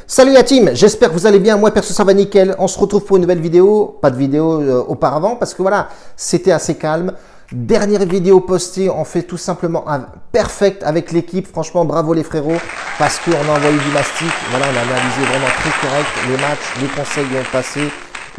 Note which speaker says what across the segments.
Speaker 1: Salut la team, j'espère que vous allez bien, moi perso ça va nickel, on se retrouve pour une nouvelle vidéo, pas de vidéo auparavant parce que voilà, c'était assez calme. Dernière vidéo postée, on fait tout simplement un perfect avec l'équipe, franchement bravo les frérots parce qu'on a envoyé du mastic, voilà on a analysé vraiment très correct les matchs, les conseils ont passé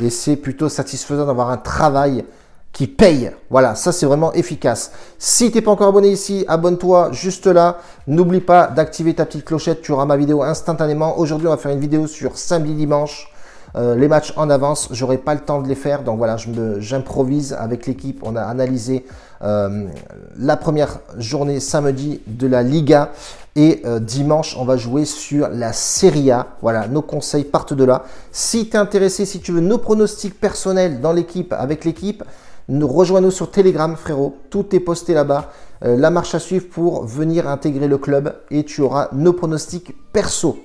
Speaker 1: et c'est plutôt satisfaisant d'avoir un travail qui paye. Voilà, ça c'est vraiment efficace. Si tu n'es pas encore abonné ici, abonne-toi juste là. N'oublie pas d'activer ta petite clochette, tu auras ma vidéo instantanément. Aujourd'hui, on va faire une vidéo sur samedi, dimanche. Les matchs en avance, j'aurai pas le temps de les faire. Donc voilà, j'improvise avec l'équipe. On a analysé la première journée samedi de la Liga. Et dimanche, on va jouer sur la Serie A. Voilà, nos conseils partent de là. Si tu es intéressé, si tu veux nos pronostics personnels dans l'équipe, avec l'équipe, rejoins-nous sur Telegram, frérot. Tout est posté là-bas. La marche à suivre pour venir intégrer le club et tu auras nos pronostics perso.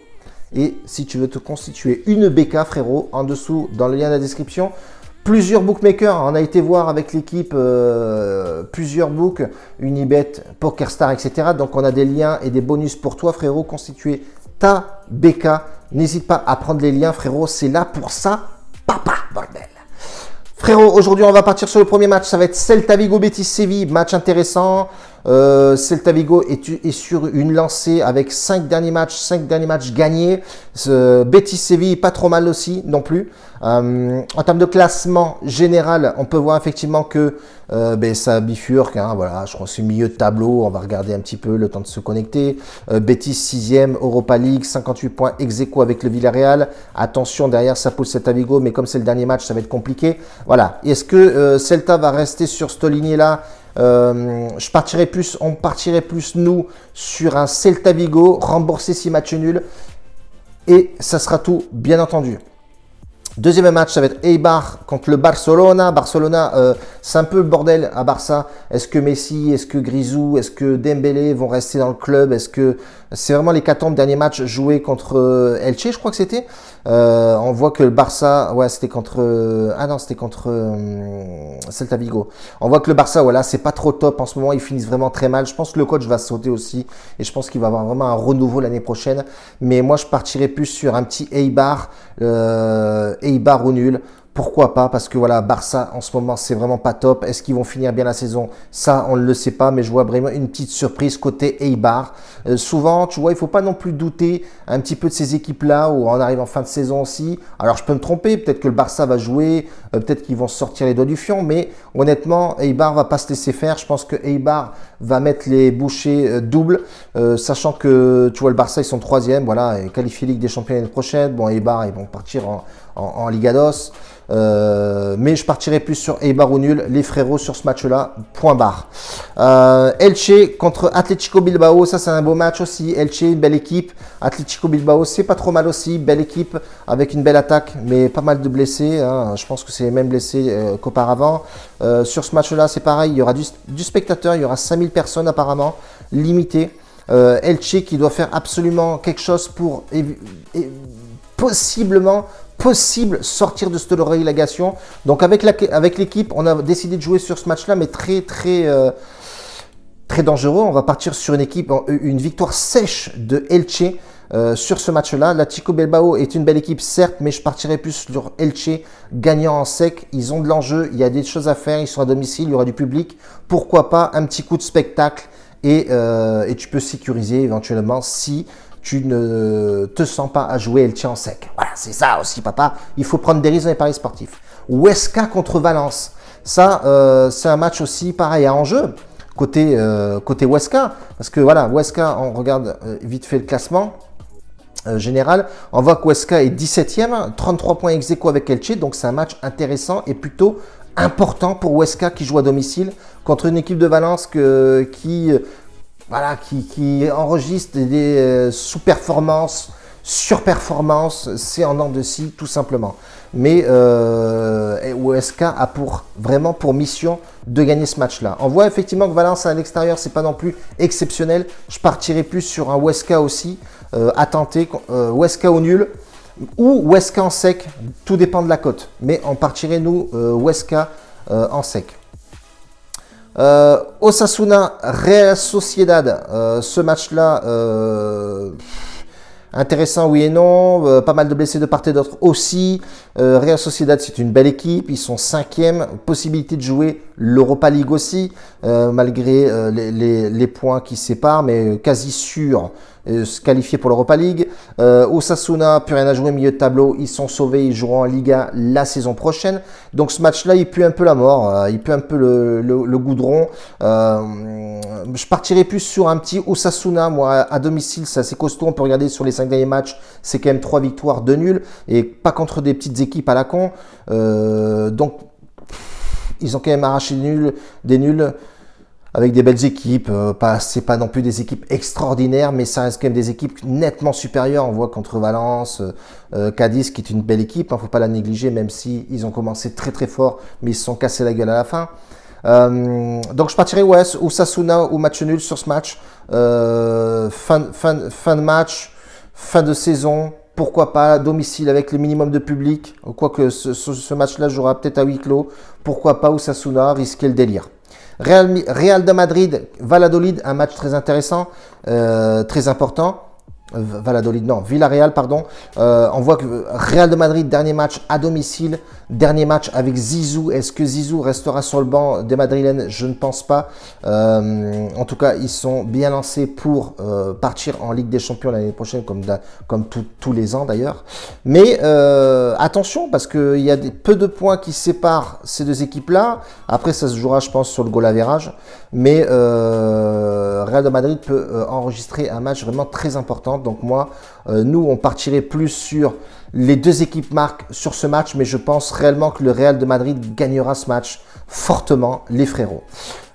Speaker 1: Et si tu veux te constituer une BK, frérot, en dessous, dans le lien de la description, plusieurs bookmakers. On a été voir avec l'équipe plusieurs books, Unibet, PokerStar, etc. Donc, on a des liens et des bonus pour toi, frérot. Constituer ta BK. N'hésite pas à prendre les liens, frérot. C'est là pour ça, papa, bordel. Frérot, aujourd'hui, on va partir sur le premier match. Ça va être Celta Vigo Betis Séville. Match intéressant. Celta Vigo est sur une lancée avec 5 derniers matchs gagnés. Betis Séville, pas trop mal aussi non plus. En termes de classement général, on peut voir effectivement que ça bifurque. Hein, voilà, je crois que c'est milieu de tableau. On va regarder un petit peu le temps de se connecter. Betis 6e, Europa League, 58 points ex aequo avec le Villarreal. Attention, derrière ça pousse Celta Vigo, mais comme c'est le dernier match, ça va être compliqué. Voilà. Est-ce que Celta va rester sur cette lignée-là? On partirait plus nous sur un Celta Vigo, rembourser 6 matchs nuls et ça sera tout bien entendu. Deuxième match, ça va être Eibar contre le Barcelona. Barcelona, c'est un peu le bordel à Barça. Est-ce que Messi, est-ce que Grisou, est-ce que Dembélé vont rester dans le club? Est-ce que c'est vraiment l'hécatombe dernier match joué contre Elche, je crois que c'était. On voit que le Barça, ouais, c'était contre... ah non, c'était contre Celta Vigo. On voit que le Barça, voilà, c'est pas trop top en ce moment. Ils finissent vraiment très mal. Je pense que le coach va sauter aussi. Et je pense qu'il va avoir vraiment un renouveau l'année prochaine. Mais moi, je partirais plus sur un petit Eibar. Eibar ou nul. Pourquoi pas? Parce que voilà, Barça en ce moment c'est vraiment pas top. Est-ce qu'ils vont finir bien la saison? Ça on ne le sait pas, mais je vois vraiment une petite surprise côté Eibar. Souvent tu vois, il faut pas non plus douter un petit peu de ces équipes là où on arrive en fin de saison aussi. Alors je peux me tromper, peut-être que le Barça va jouer, peut-être qu'ils vont sortir les doigts du fion, mais honnêtement Eibar va pas se laisser faire. Je pense que Eibar va mettre les bouchées doubles, sachant que tu vois le Barça ils sont 3e, voilà, et qualifié Ligue des Champions l'année prochaine. Bon, Eibar ils vont partir en Liga DOS. Mais je partirai plus sur Eibar ou nul, les frérots sur ce match-là, point barre. Elche contre Atlético Bilbao, ça c'est un beau match aussi. Elche, une belle équipe. Atlético Bilbao, c'est pas trop mal aussi, belle équipe avec une belle attaque, mais pas mal de blessés. Hein. Je pense que c'est les mêmes blessés qu'auparavant. Sur ce match-là, c'est pareil, il y aura du spectateur, il y aura 5000 personnes apparemment, limité. Elche qui doit faire absolument quelque chose pour possible sortir de cette relégation. Donc avec l'équipe, on a décidé de jouer sur ce match-là, mais très dangereux. On va partir sur une victoire sèche de Elche sur ce match-là. L'Atlético Bilbao est une belle équipe, certes, mais je partirai plus sur Elche, gagnant en sec. Ils ont de l'enjeu, il y a des choses à faire, ils sont à domicile, il y aura du public. Pourquoi pas un petit coup de spectacle et tu peux sécuriser éventuellement si tu ne te sens pas à jouer Elche en sec. Voilà, c'est ça aussi, papa. Il faut prendre des risques dans les paris sportifs. Huesca contre Valence. Ça, c'est un match aussi pareil à enjeu côté Huesca. Parce que voilà, Huesca, on regarde vite fait le classement général. On voit que Huesca est 17e, 33 points ex aequo avec Elche. Donc, c'est un match intéressant et plutôt important pour Huesca qui joue à domicile contre une équipe de Valence qui enregistre des sous-performances, surperformances, c'est en dents de scie tout simplement. Mais Huesca a vraiment pour mission de gagner ce match-là. On voit effectivement que Valence à l'extérieur, c'est pas non plus exceptionnel. Je partirai plus sur un Huesca aussi, à tenter, Huesca au nul ou Huesca en sec, tout dépend de la cote. Mais on partirait nous Huesca en sec. Osasuna, Real Sociedad, ce match-là, Intéressant, oui et non. Pas mal de blessés de part et d'autre aussi. Real Sociedad, c'est une belle équipe. Ils sont 5e. Possibilité de jouer l'Europa League aussi, malgré les points qui séparent, mais quasi sûr se qualifier pour l'Europa League. Osasuna, plus rien à jouer, milieu de tableau. Ils sont sauvés. Ils joueront en Liga la saison prochaine. Donc ce match-là, il pue un peu la mort. Il pue un peu le goudron. Je partirai plus sur un petit Osasuna, moi, à domicile, c'est assez costaud. On peut regarder sur les 5 derniers matchs, c'est quand même 3 victoires, 2 nuls, et pas contre des petites équipes à la con. Donc, ils ont quand même arraché des nuls avec des belles équipes. C'est pas non plus des équipes extraordinaires, mais ça reste quand même des équipes nettement supérieures. On voit contre Valence, Cadiz, qui est une belle équipe, hein, faut pas la négliger, même si ils ont commencé très très fort, mais ils se sont cassés la gueule à la fin. Donc je partirai Osasuna ou match nul sur ce match. Fin de match, fin de saison, pourquoi pas, domicile avec le minimum de public, quoique ce match-là jouera peut-être à huis clos, pourquoi pas Osasuna, risquer le délire. Real de Madrid, Valladolid, un match très intéressant, très important. Valladolid, non, Villarreal, pardon. On voit que Real de Madrid, dernier match à domicile, dernier match avec Zizou. Est-ce que Zizou restera sur le banc des Madrilènes? Je ne pense pas. En tout cas, ils sont bien lancés pour partir en Ligue des Champions l'année prochaine, comme tous les ans d'ailleurs. Mais attention, parce qu'il y a peu de points qui séparent ces deux équipes-là. Après, ça se jouera, je pense, sur le goal average. Mais Real de Madrid peut enregistrer un match vraiment très important. Donc moi, nous, on partirait plus sur les deux équipes marquent sur ce match, mais je pense réellement que le Real de Madrid gagnera ce match fortement, les frérots.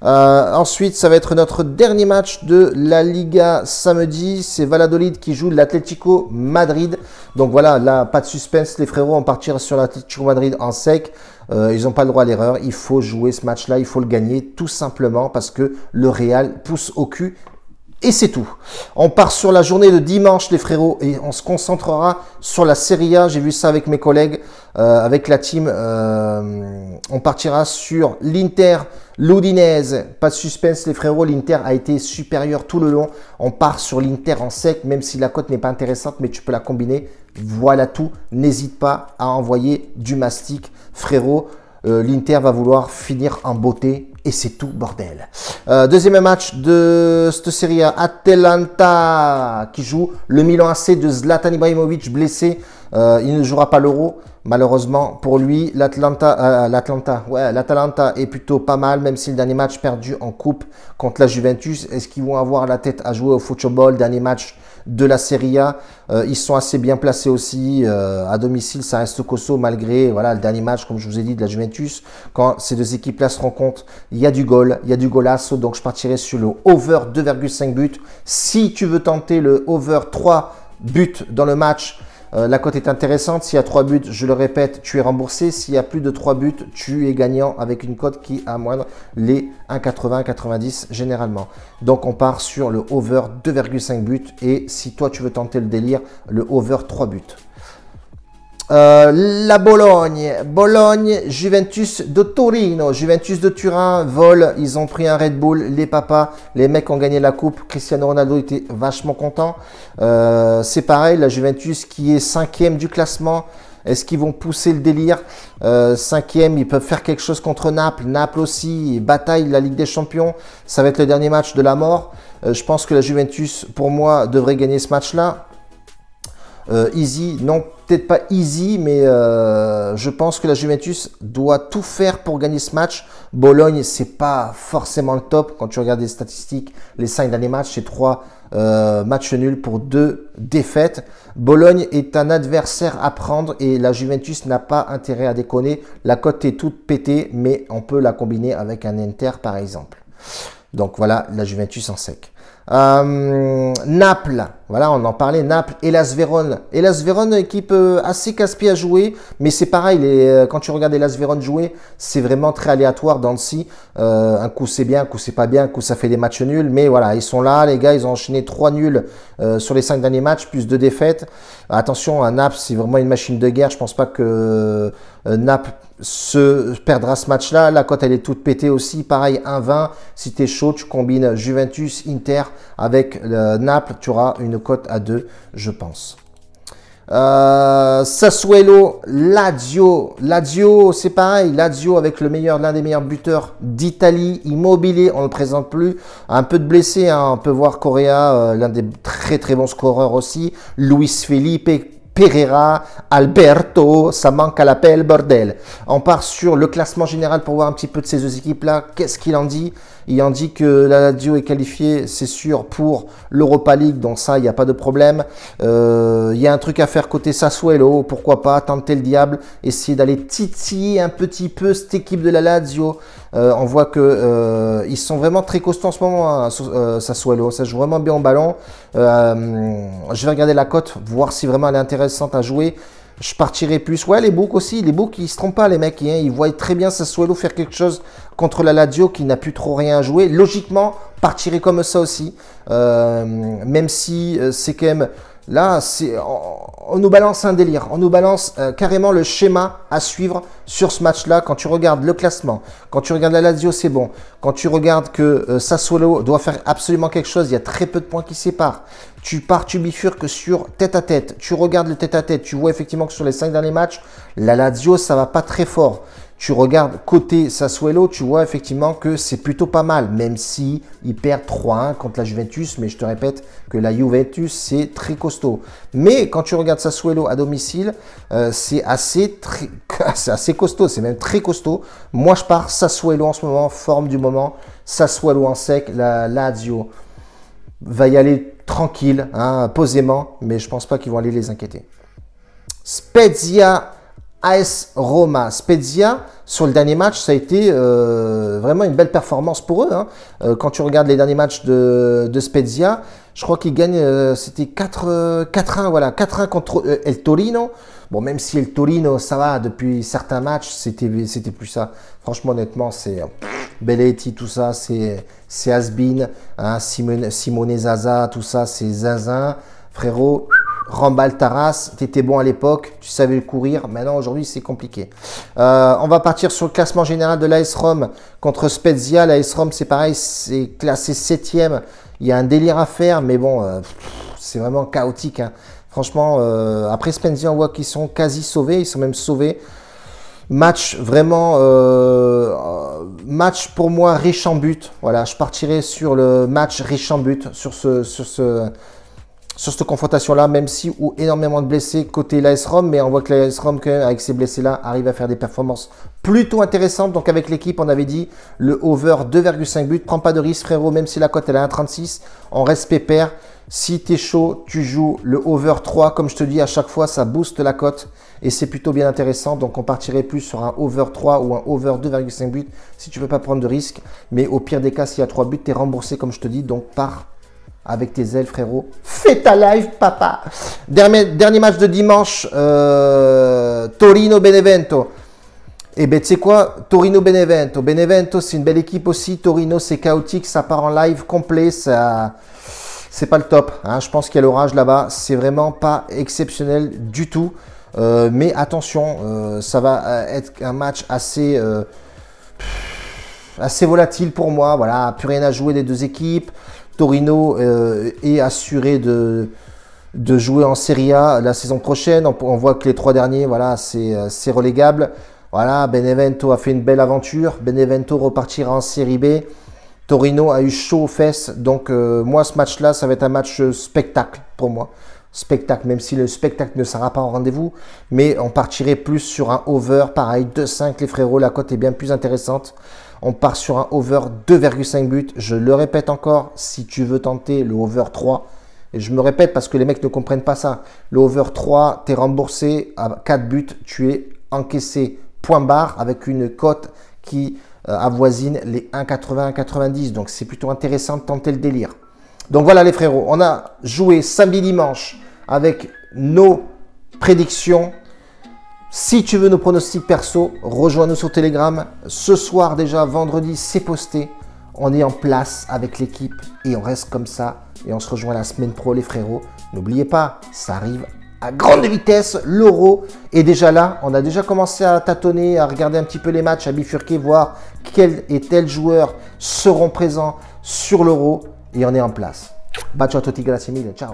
Speaker 1: Ensuite, ça va être notre dernier match de la Liga samedi. C'est Valladolid qui joue l'Atlético Madrid. Donc voilà, là, pas de suspense, les frérots, on partira sur l'Atlético Madrid en sec. Ils n'ont pas le droit à l'erreur. Il faut jouer ce match-là, il faut le gagner, tout simplement parce que le Real pousse au cul. Et c'est tout. On part sur la journée de dimanche, les frérots, et on se concentrera sur la Serie A. J'ai vu ça avec mes collègues, avec la team. On partira sur l'Inter, l'Udinese. Pas de suspense, les frérots. L'Inter a été supérieur tout le long. On part sur l'Inter en sec, même si la cote n'est pas intéressante, mais tu peux la combiner. Voilà tout. N'hésite pas à envoyer du mastic, frérot. L'Inter va vouloir finir en beauté et c'est tout, bordel. Deuxième match de cette série A, Atalanta qui joue le Milan AC de Zlatan Ibrahimovic blessé. Il ne jouera pas l'Euro, malheureusement pour lui. L'Atalanta est plutôt pas mal, même si le dernier match perdu en coupe contre la Juventus. Est-ce qu'ils vont avoir la tête à jouer au football? Dernier match de la Serie A, ils sont assez bien placés aussi, à domicile ça reste costaud malgré voilà, le dernier match comme je vous ai dit de la Juventus. Quand ces deux équipes là se rencontrent, il y a du goal, il y a du golasso, donc je partirai sur le over 2,5 buts. Si tu veux tenter le over 3 buts dans le match, la cote est intéressante. S'il y a 3 buts, je le répète, tu es remboursé. S'il y a plus de 3 buts, tu es gagnant avec une cote qui amoindre les 1,80, 1,90 généralement. Donc on part sur le over 2,5 buts. Et si toi tu veux tenter le délire, le over 3 buts. La Bologne, Juventus de Torino, Juventus de Turin, vol, ils ont pris un Red Bull, les papas, les mecs ont gagné la coupe, Cristiano Ronaldo était vachement content. C'est pareil, la Juventus qui est 5e du classement, est-ce qu'ils vont pousser le délire? 5e, ils peuvent faire quelque chose contre Naples, Naples aussi, bataille la Ligue des Champions, ça va être le dernier match de la mort. Je pense que la Juventus, pour moi, devrait gagner ce match-là. Easy, non, peut-être pas easy, mais je pense que la Juventus doit tout faire pour gagner ce match. Bologne, c'est pas forcément le top. Quand tu regardes les statistiques, les 5 derniers matchs, c'est 3 matchs nuls pour 2 défaites. Bologne est un adversaire à prendre et la Juventus n'a pas intérêt à déconner. La cote est toute pétée, mais on peut la combiner avec un Inter par exemple. Donc voilà, la Juventus en sec. Naples, voilà, on en parlait, Naples, Hellas Vérone. Hellas Vérone, équipe assez casse-pied à jouer, mais c'est pareil, quand tu regardes Hellas Vérone jouer, c'est vraiment très aléatoire dans le si. Un coup c'est bien, un coup c'est pas bien, un coup ça fait des matchs nuls, mais voilà, ils sont là, les gars, ils ont enchaîné 3 nuls sur les 5 derniers matchs, plus 2 défaites. Attention, à Naples, c'est vraiment une machine de guerre, je pense pas que Naples se perdra ce match-là. La cote, elle est toute pétée aussi. Pareil, 1,20. Si tu es chaud, tu combines Juventus, Inter avec Naples. Tu auras une une cote à 2, je pense. Sassuolo, Lazio, c'est pareil, Lazio avec l'un des meilleurs buteurs d'Italie, Immobilier, on ne le présente plus, un peu de blessés, hein, on peut voir Correa, l'un des très très bons scoreurs aussi, Luis Felipe, Pereira, Alberto, ça manque à l'appel, bordel. On part sur le classement général pour voir un petit peu de ces deux équipes-là. Qu'est-ce qu'il en dit? Il en dit que la Lazio est qualifiée, c'est sûr, pour l'Europa League, donc ça, il n'y a pas de problème. Il y a un truc à faire côté Sassuolo, pourquoi pas, tenter le diable, essayer d'aller titiller un petit peu cette équipe de la Lazio. On voit que ils sont vraiment très costauds en ce moment, hein, Sassuolo, ça joue vraiment bien au ballon. Je vais regarder la cote, voir si vraiment elle est intéressante à jouer. Je partirai plus. Ouais, les books aussi. Les books, ils se trompent pas, les mecs. Hein, ils voient très bien Sassuolo faire quelque chose contre la Lazio qui n'a plus trop rien à jouer. Logiquement, partirai comme ça aussi. Même si c'est quand même... Là, on nous balance un délire. On nous balance carrément le schéma à suivre sur ce match-là. Quand tu regardes le classement, quand tu regardes la Lazio, c'est bon. Quand tu regardes que Sassuolo doit faire absolument quelque chose, il y a très peu de points qui séparent. Tu bifurques sur tête-à-tête. Tu regardes le tête-à-tête. Tu vois effectivement que sur les 5 derniers matchs, la Lazio, ça va pas très fort. Tu regardes côté Sassuolo, tu vois effectivement que c'est plutôt pas mal, même si ils perdent 3-1 contre la Juventus. Mais je te répète que la Juventus, c'est très costaud. Mais quand tu regardes Sassuolo à domicile, c'est assez costaud, c'est même très costaud. Moi, je pars Sassuolo en ce moment, forme du moment. Sassuolo en sec, la Lazio va y aller tranquille, hein, posément, mais je pense pas qu'ils vont aller les inquiéter. Spezia AS Roma. Spezia, sur le dernier match, ça a été vraiment une belle performance pour eux. Hein. Quand tu regardes les derniers matchs de Spezia, je crois qu'ils gagnent, c'était 4-1, voilà, 4-1 contre El Torino. Bon, même si El Torino, ça va, depuis certains matchs, c'était plus ça. Franchement, honnêtement, c'est Belletti, tout ça, c'est has-been, hein, Simone Zaza, tout ça, c'est zinzin. Frérot, remballe ta race, t'étais bon à l'époque, tu savais courir, maintenant aujourd'hui c'est compliqué. On va partir sur le classement général de l'AS Rome contre Spezia. L'AS Rome c'est pareil, c'est classé 7e, il y a un délire à faire, mais bon, c'est vraiment chaotique. Hein. Franchement, après Spezia on voit qu'ils sont quasi sauvés, ils sont même sauvés. Match vraiment, match pour moi riche en but. Voilà, je partirai sur le match riche en but, sur cette confrontation-là, même si ou énormément de blessés côté l'AS Rome, mais on voit que l'AS Rome, quand même, avec ces blessés-là, arrive à faire des performances plutôt intéressantes. Donc avec l'équipe, on avait dit le over 2,5 buts. Prends pas de risque, frérot, même si la cote elle est à 1,36, on reste pépère. Si tu es chaud, tu joues le over 3. Comme je te dis, à chaque fois, ça booste la cote et c'est plutôt bien intéressant. Donc on partirait plus sur un over 3 ou un over 2,5 buts si tu ne veux pas prendre de risque. Mais au pire des cas, s'il y a 3 buts, tu es remboursé comme je te dis. Donc pars avec tes ailes, frérot. Fais ta live, papa. Dernier match de dimanche, Torino-Benevento. Et ben tu sais quoi, Torino-Benevento. Benevento, c'est une belle équipe aussi. Torino, c'est chaotique, ça part en live complet, ça... C'est pas le top. Hein. Je pense qu'il y a l'orage là-bas. C'est vraiment pas exceptionnel du tout. Mais attention, ça va être un match assez volatile pour moi. Voilà, plus rien à jouer des deux équipes. Torino est assuré de jouer en Serie A la saison prochaine. On voit que les 3 derniers, voilà, c'est relégable. Voilà, Benevento a fait une belle aventure. Benevento repartira en Série B. Torino a eu chaud aux fesses. Donc, moi, ce match-là, ça va être un match spectacle pour moi. Spectacle, même si le spectacle ne sera pas en rendez-vous. Mais on partirait plus sur un over. Pareil, 2,5 les frérots. La cote est bien plus intéressante. On part sur un over 2,5 buts. Je le répète encore, si tu veux tenter le over 3. Et je me répète parce que les mecs ne comprennent pas ça. Le over 3, tu es remboursé à 4 buts. Tu es encaissé point barre avec une cote qui... avoisine les 1,80, 1,90. Donc, c'est plutôt intéressant de tenter le délire. Donc, voilà les frérots. On a joué samedi, dimanche avec nos prédictions. Si tu veux nos pronostics perso, rejoins-nous sur Telegram. Ce soir, déjà, vendredi, c'est posté. On est en place avec l'équipe et on reste comme ça. Et on se rejoint la semaine pro, les frérots. N'oubliez pas, ça arrive à grande vitesse, l'Euro est déjà là. On a déjà commencé à tâtonner, à regarder un petit peu les matchs, à bifurquer, voir quels et tels joueurs seront présents sur l'Euro. Et on est en place. Bacio a tutti, grazie mille, ciao.